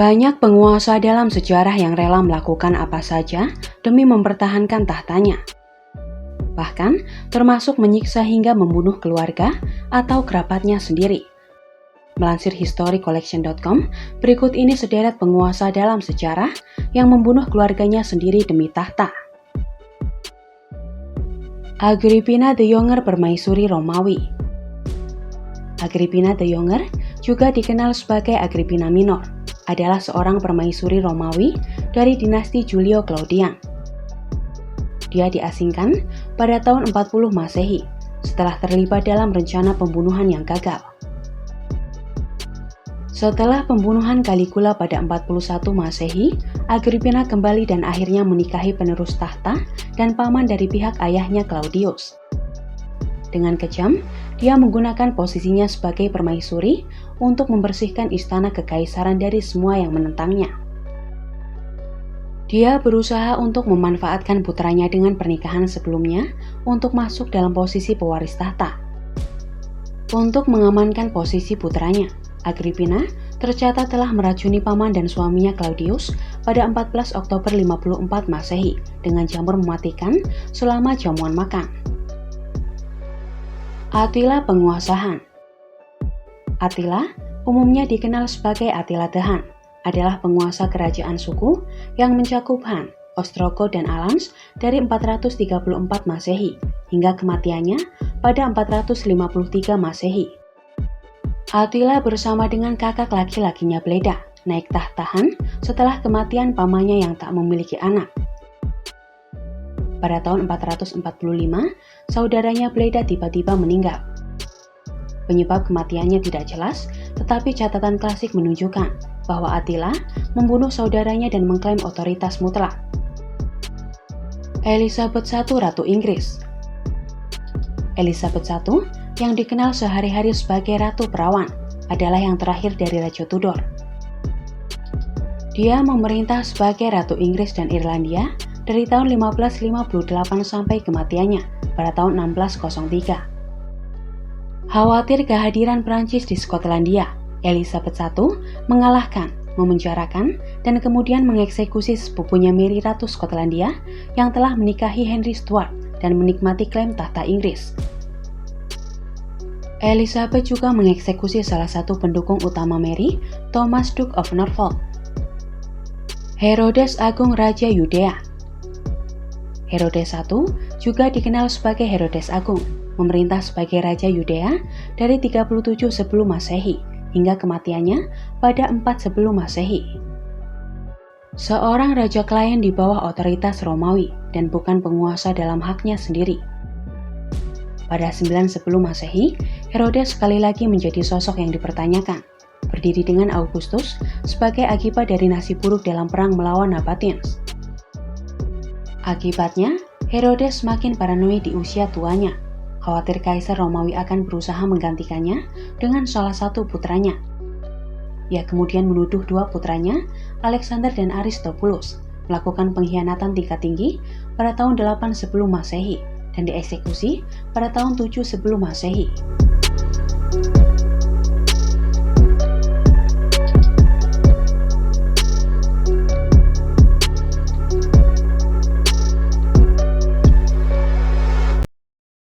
Banyak penguasa dalam sejarah yang rela melakukan apa saja demi mempertahankan tahtanya. Bahkan termasuk menyiksa hingga membunuh keluarga atau kerabatnya sendiri. Melansir historycollection.com, berikut ini sederet penguasa dalam sejarah yang membunuh keluarganya sendiri demi tahta. Agrippina the Younger, permaisuri Romawi. Agrippina the Younger, juga dikenal sebagai Agrippina Minor, adalah seorang permaisuri Romawi dari dinasti Julio Claudian. Dia diasingkan pada tahun 40 Masehi setelah terlibat dalam rencana pembunuhan yang gagal. Setelah pembunuhan Caligula pada 41 Masehi, Agrippina kembali dan akhirnya menikahi penerus tahta dan paman dari pihak ayahnya Claudius. Dengan kejam, dia menggunakan posisinya sebagai permaisuri untuk membersihkan istana kekaisaran dari semua yang menentangnya. Dia berusaha untuk memanfaatkan putranya dengan pernikahan sebelumnya untuk masuk dalam posisi pewaris tahta. Untuk mengamankan posisi putranya, Agrippina tercatat telah meracuni paman dan suaminya Claudius pada 14 Oktober 54 Masehi dengan jamur mematikan selama jamuan makan. Attila penguasaan. Attila, umumnya dikenal sebagai Attila the Hun, adalah penguasa kerajaan suku yang mencakup Han, Ostrogoth, dan Alans dari 434 Masehi hingga kematiannya pada 453 Masehi. Attila bersama dengan kakak laki-lakinya Bleda naik tahta Han setelah kematian pamannya yang tak memiliki anak. Pada tahun 445, saudaranya Bleda tiba-tiba meninggal. Penyebab kematiannya tidak jelas, tetapi catatan klasik menunjukkan bahwa Attila membunuh saudaranya dan mengklaim otoritas mutlak. Elizabeth I, Ratu Inggris. Elizabeth I, yang dikenal sehari-hari sebagai Ratu Perawan, adalah yang terakhir dari Raja Tudor. Dia memerintah sebagai Ratu Inggris dan Irlandia dari tahun 1558 sampai kematiannya pada tahun 1603. Khawatir kehadiran Prancis di Skotlandia, Elizabeth I mengalahkan, memenjarakan, dan kemudian mengeksekusi sepupunya Mary, Ratu Skotlandia yang telah menikahi Henry Stuart dan menikmati klaim tahta Inggris. Elizabeth juga mengeksekusi salah satu pendukung utama Mary, Thomas Duke of Norfolk. Herodes Agung, Raja Yudea. Herodes I juga dikenal sebagai Herodes Agung, memerintah sebagai Raja Yudea dari 37 sebelum Masehi hingga kematiannya pada 4 sebelum Masehi. Seorang raja klien di bawah otoritas Romawi dan bukan penguasa dalam haknya sendiri. Pada 9 sebelum Masehi, Herodes sekali lagi menjadi sosok yang dipertanyakan, berdiri dengan Augustus sebagai akibat dari nasib buruk dalam perang melawan Nabateans. Akibatnya, Herodes semakin paranoid di usia tuanya, khawatir Kaisar Romawi akan berusaha menggantikannya dengan salah satu putranya. Ia kemudian menuduh dua putranya, Alexander dan Aristobulus, melakukan pengkhianatan tingkat tinggi pada tahun 8 sebelum Masehi dan dieksekusi pada tahun 7 sebelum Masehi.